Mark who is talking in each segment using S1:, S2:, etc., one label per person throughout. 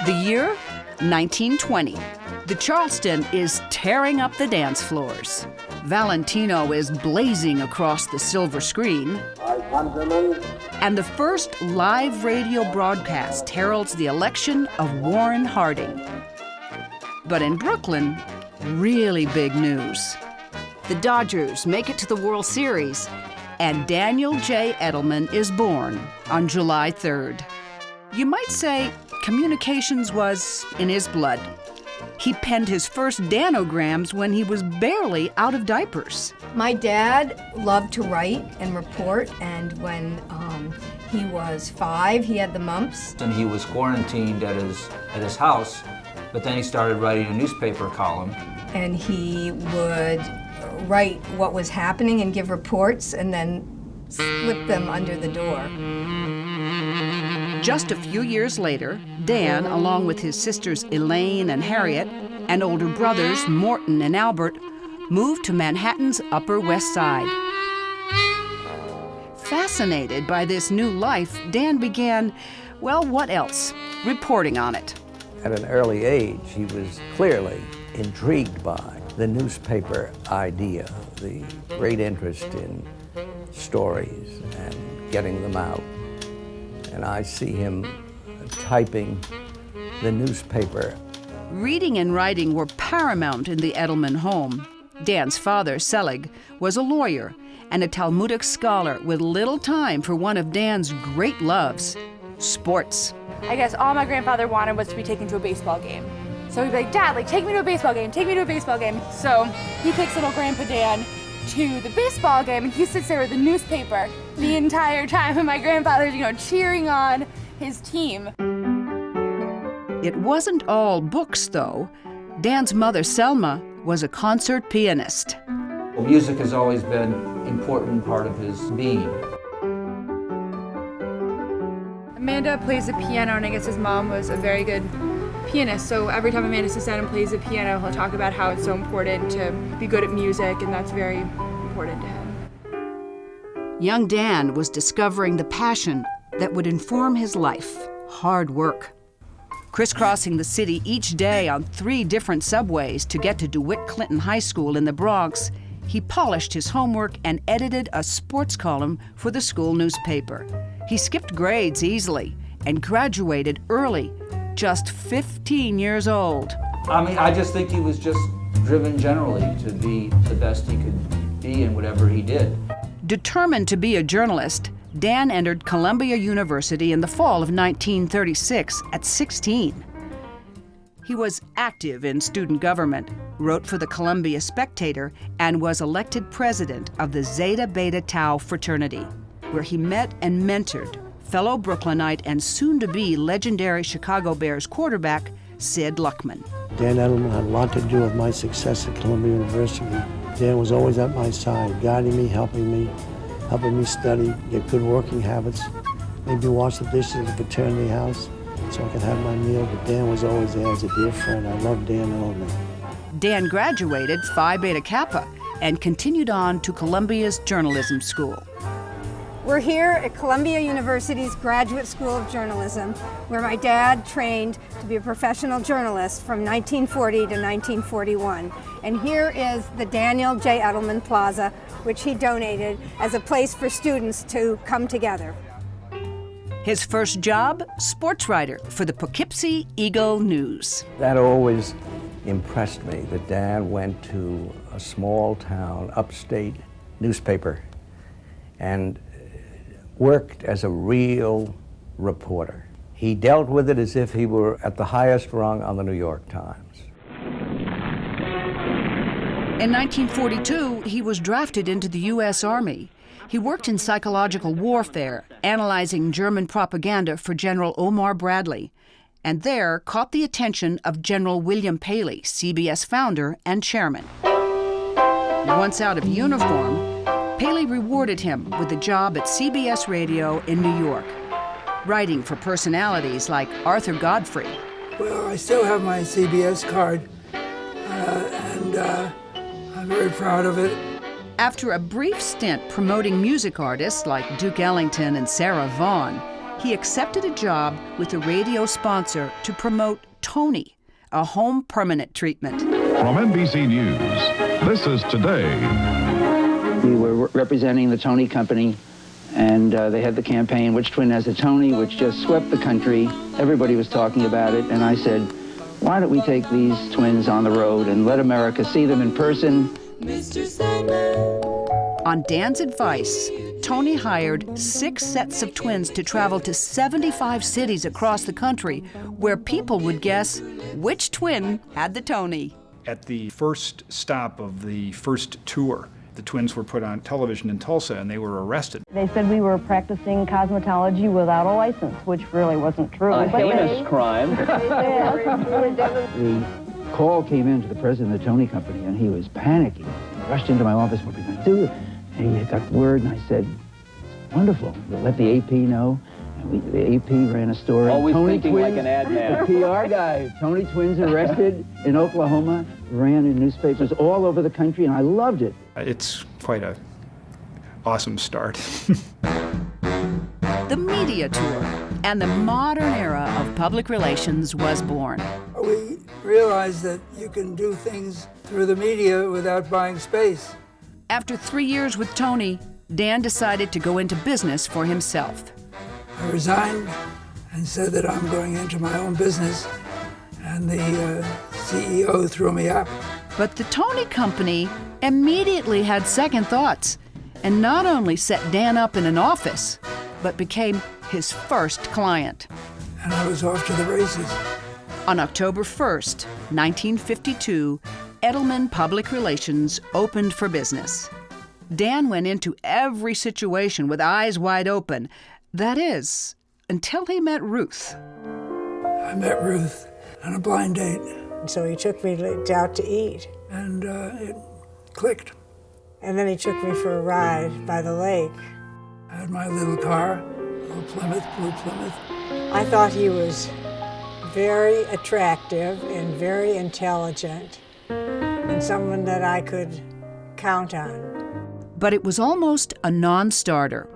S1: The year? 1920. The Charleston is tearing up the dance floors. Valentino is blazing across the silver screen. And the first live radio broadcast heralds the election of Warren Harding. But in Brooklyn, really big news. The Dodgers make it to the World Series, and Daniel J Edelman is born on July 3rd. You might say communications was in his blood. He penned his first danograms when he was barely out of diapers.
S2: My dad loved to write and report, and when he was 5, he had the mumps.
S3: And he was quarantined at his house, but then he started writing a newspaper column.
S2: And he would write what was happening and give reports and then slip them under the door.
S1: Just a few years later, Dan, along with his sisters Elaine and Harriet, and older brothers Morton and Albert, moved to Manhattan's Upper West Side. Fascinated by this new life, Dan began, well, what else? Reporting on it.
S4: At an early age, he was clearly intrigued by the newspaper idea, the great interest in stories and getting them out. And I see him typing the newspaper.
S1: Reading and writing were paramount in the Edelman home. Dan's father, Selig, was a lawyer and a Talmudic scholar with little time for one of Dan's great loves, sports.
S5: I guess all my grandfather wanted was to be taken to a baseball game. So he'd be like, Dad, take me to a baseball game, take me to a baseball game. So he takes little Grandpa Dan to the baseball game, and he sits there with the newspaper the entire time, and my grandfather's, cheering on his team.
S1: It wasn't all books, though. Dan's mother, Selma, was a concert pianist.
S3: Well, music has always been an important part of his being.
S5: Amanda plays the piano, and I guess his mom was a very good pianist, so every time Amanda sits down and plays the piano, he'll talk about how it's so important to be good at music, and that's very important to him.
S1: Young Dan was discovering the passion that would inform his life: hard work. Crisscrossing the city each day on 3 different subways to get to DeWitt Clinton High School in the Bronx, he polished his homework and edited a sports column for the school newspaper. He skipped grades easily and graduated early, just 15 years old.
S3: I just think he was just driven generally to be the best he could be in whatever he did.
S1: Determined to be a journalist, Dan entered Columbia University in the fall of 1936 at 16. He was active in student government, wrote for the Columbia Spectator, and was elected president of the Zeta Beta Tau fraternity, where he met and mentored fellow Brooklynite and soon-to-be legendary Chicago Bears quarterback, Sid Luckman.
S6: Dan Edelman had a lot to do with my success at Columbia University. Dan was always at my side, guiding me, helping me study, get good working habits, maybe wash the dishes at the fraternity house so I could have my meal, but Dan was always there as a dear friend. I love Dan Edelman.
S1: Dan graduated Phi Beta Kappa and continued on to Columbia's journalism school.
S2: We're here at Columbia University's Graduate School of Journalism, where my dad trained to be a professional journalist from 1940 to 1941. And here is the Daniel J Edelman Plaza, which he donated as a place for students to come together.
S1: His first job, sports writer for the Poughkeepsie Eagle News.
S4: That always impressed me, that Dad went to a small town, upstate newspaper, and worked as a real reporter. He dealt with it as if he were at the highest rung on the New York Times.
S1: In 1942, he was drafted into the U.S. Army. He worked in psychological warfare, analyzing German propaganda for General Omar Bradley, and there caught the attention of General William Paley, CBS founder and chairman. Once out of uniform, Paley rewarded him with a job at CBS Radio in New York, writing for personalities like Arthur Godfrey.
S7: Well, I still have my CBS card, and I'm very proud of it.
S1: After a brief stint promoting music artists like Duke Ellington and Sarah Vaughan, he accepted a job with a radio sponsor to promote Tony, a home permanent treatment.
S8: From NBC News, this is Today.
S3: We were representing the Tony Company, and they had the campaign, Which Twin Has a Tony, which just swept the country. Everybody was talking about it, and I said, why don't we take these twins on the road and let America see them in person?
S9: Mr. Sandman.
S1: On Dan's advice, Tony hired 6 sets of twins to travel to 75 cities across the country where people would guess which twin had the Tony.
S10: At the first stop of the first tour, the twins were put on television in Tulsa and they were arrested.
S11: They said we were practicing cosmetology without a license, which really wasn't true.
S3: A heinous crime. The call came in to the president of the Tony Company, and he was panicking. He rushed into my office, what are we going to do? And he got word, and I said, it's wonderful. We'll let the AP know. And the AP ran a story.
S12: Always
S3: Tony
S12: thinking
S3: twins,
S12: like an ad man.
S3: The PR guy. Tony twins arrested in Oklahoma, ran in newspapers all over the country, and I loved it.
S10: It's quite a awesome start.
S1: The media tour and the modern era of public relations was born.
S7: We realized that you can do things through the media without buying space.
S1: After 3 years with Tony, Dan decided to go into business for himself.
S7: I resigned and said that I'm going into my own business, and the CEO threw me out.
S1: But the Tony Company immediately had second thoughts and not only set Dan up in an office, but became his first client.
S7: And I was off to the races.
S1: On October 1st, 1952, Edelman Public Relations opened for business. Dan went into every situation with eyes wide open. That is, until he met Ruth.
S7: I met Ruth on a blind date.
S2: So he took me out to eat.
S7: And it clicked.
S2: And then he took me for a ride by the lake.
S7: I had my little car, little Plymouth, blue Plymouth.
S2: I thought he was very attractive and very intelligent, and someone that I could count on.
S1: But it was almost a non-starter.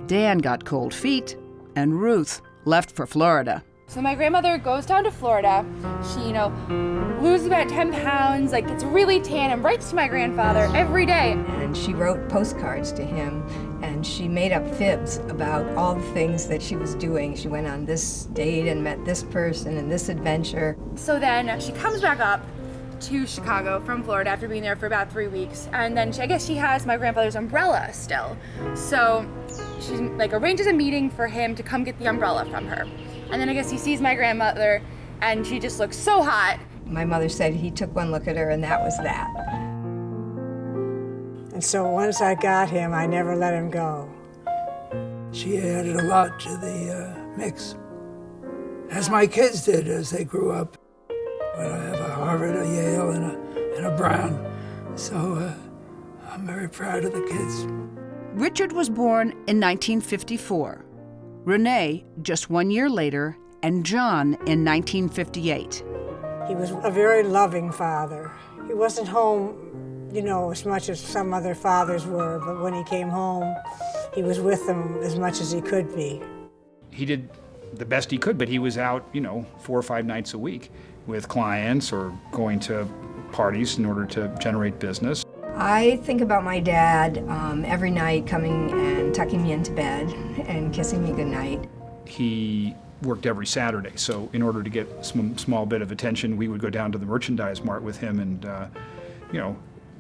S1: Dan got cold feet, and Ruth left for Florida.
S5: So my grandmother goes down to Florida. She, loses about 10 pounds, gets really tan, and writes to my grandfather every day.
S13: And she wrote postcards to him, and she made up fibs about all the things that she was doing. She went on this date and met this person and this adventure.
S5: So then she comes back up to Chicago from Florida after being there for about 3 weeks, and then I guess she has my grandfather's umbrella still. So she arranges a meeting for him to come get the umbrella from her. And then I guess he sees my grandmother, and she just looks so hot.
S13: My mother said he took one look at her, and that was that.
S2: And so once I got him, I never let him go.
S7: She added a lot to the mix, as my kids did as they grew up. But I have a Harvard, a Yale, and a Brown, so I'm very proud of the kids.
S1: Richard was born in 1954. Renee just 1 year later, and John in 1958.
S2: He was a very loving father. He wasn't home, as much as some other fathers were, but when he came home, he was with them as much as he could be.
S10: He did the best he could, but he was out, 4 or 5 nights a week with clients or going to parties in order to generate business.
S13: I think about my dad every night coming and tucking me into bed and kissing me goodnight.
S10: He worked every Saturday, so in order to get some small bit of attention, we would go down to the merchandise mart with him and,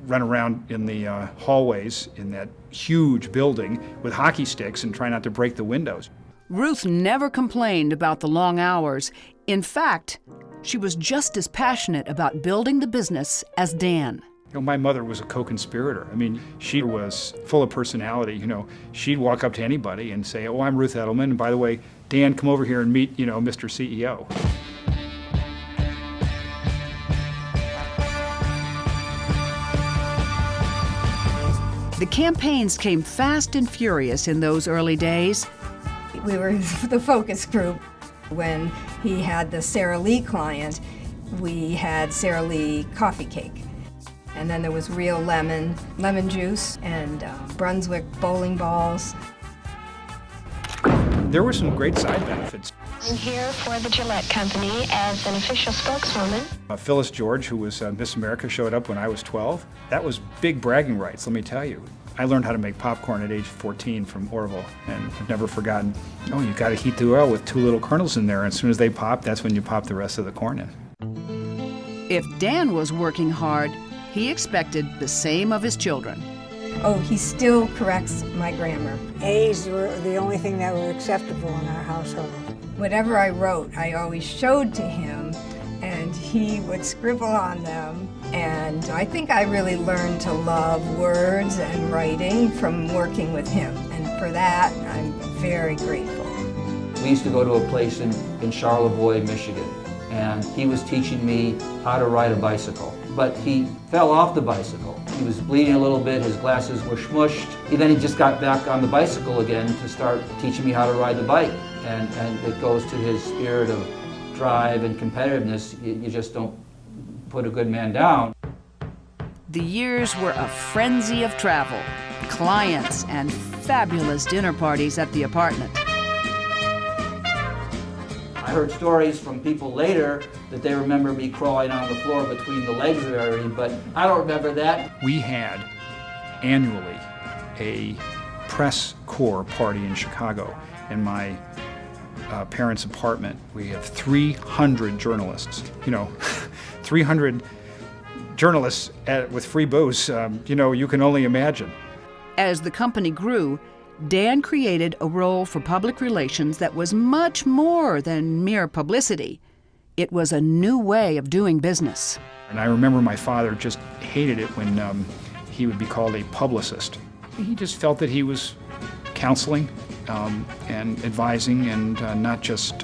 S10: run around in the hallways in that huge building with hockey sticks and try not to break the windows.
S1: Ruth never complained about the long hours. In fact, she was just as passionate about building the business as Dan.
S10: My mother was a co-conspirator. She was full of personality. She'd walk up to anybody and say, "Oh, I'm Ruth Edelman, and by the way, Dan, come over here and meet, Mr. CEO."
S1: The campaigns came fast and furious in those early days.
S13: We were the focus group. When he had the Sara Lee client, we had Sara Lee coffee cake. And then there was real lemon juice, and Brunswick bowling balls.
S10: there were some great side benefits.
S12: I'm here for the Gillette Company as an official spokeswoman.
S10: Phyllis George, who was Miss America, showed up when I was 12. That was big bragging rights, let me tell you. I learned how to make popcorn at age 14 from Orville, and I've never forgotten, oh, you got to heat the oil with 2 little kernels in there, and as soon as they pop, that's when you pop the rest of the corn in.
S1: If Dan was working hard, he expected the same of his children.
S13: Oh, he still corrects my grammar.
S2: A's were the only thing that were acceptable in our household.
S13: Whatever I wrote, I always showed to him, and he would scribble on them. And I think I really learned to love words and writing from working with him. And for that, I'm very grateful.
S3: We used to go to a place in Charlevoix, Michigan, and he was teaching me how to ride a bicycle. But he fell off the bicycle. He was bleeding a little bit, his glasses were smushed. And then he just got back on the bicycle again to start teaching me how to ride the bike. And it goes to his spirit of drive and competitiveness. You just don't put a good man down.
S1: The years were a frenzy of travel, clients, and fabulous dinner parties at the apartment.
S3: I heard stories from people later that they remember me crawling on the floor between the legs of everybody, but I don't remember that.
S10: We had annually a press corps party in Chicago in my parents' apartment. We have 300 journalists, 300 journalists with free booze, you can only imagine.
S1: As the company grew, Dan created a role for public relations that was much more than mere publicity. It was a new way of doing business.
S10: And I remember my father just hated it when he would be called a publicist. He just felt that he was counseling and advising and not just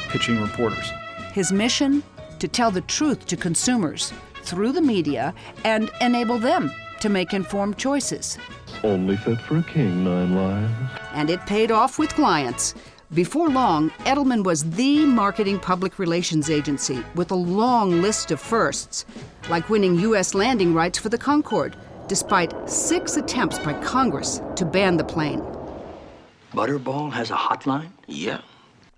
S10: pitching reporters.
S1: His mission? To tell the truth to consumers through the media and enable them to make informed choices.
S8: Only fit for a king, 9 lives.
S1: And it paid off with clients. Before long, Edelman was the marketing public relations agency with a long list of firsts, like winning U.S. landing rights for the Concorde, despite 6 attempts by Congress to ban the plane.
S14: Butterball has a hotline?
S15: Yeah.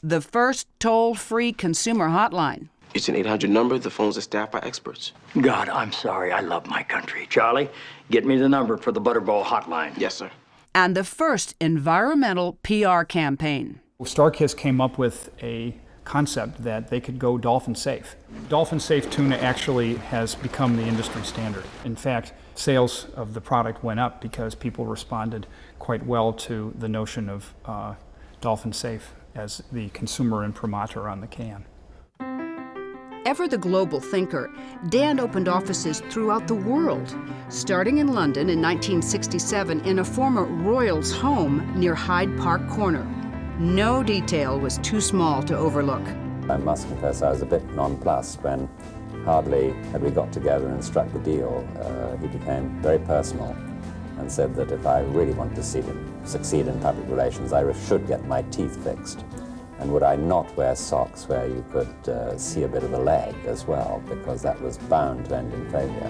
S1: The first toll-free consumer hotline.
S15: It's an 800 number. The phones are staffed by experts.
S14: God, I'm sorry. I love my country. Charlie, get me the number for the Butterball hotline.
S15: Yes, sir.
S1: And the first environmental PR campaign.
S10: StarKist came up with a concept that they could go dolphin safe. Dolphin safe tuna actually has become the industry standard. In fact, sales of the product went up because people responded quite well to the notion of dolphin safe as the consumer imprimatur on the can.
S1: Ever the global thinker, Dan opened offices throughout the world, starting in London in 1967 in a former royal's home near Hyde Park Corner. No detail was too small to overlook.
S16: I must confess I was a bit nonplussed when hardly had we got together and struck the deal. He became very personal and said that if I really wanted to see him succeed in public relations, I should get my teeth fixed. And would I not wear socks where you could see a bit of the leg as well, because that was bound to end in failure.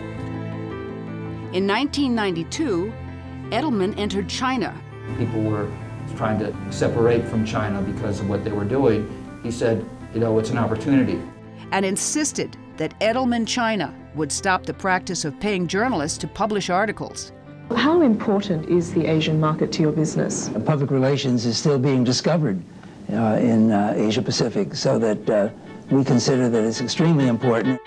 S1: In 1992, Edelman entered China.
S3: People were trying to separate from China because of what they were doing. He said, it's an opportunity.
S1: And insisted that Edelman China would stop the practice of paying journalists to publish articles.
S17: How important is the Asian market to your business?
S18: Public relations is still being discovered in Asia Pacific, so that we consider that it's extremely important.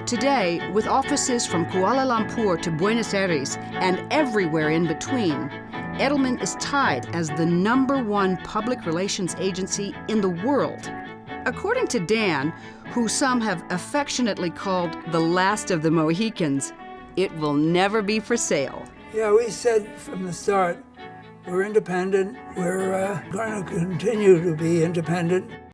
S1: Today, with offices from Kuala Lumpur to Buenos Aires and everywhere in between, Edelman is tied as the #1 public relations agency in the world. According to Dan, who some have affectionately called the last of the Mohicans, it will never be for sale.
S7: Yeah, we said from the start, we're independent. We're going to continue to be independent.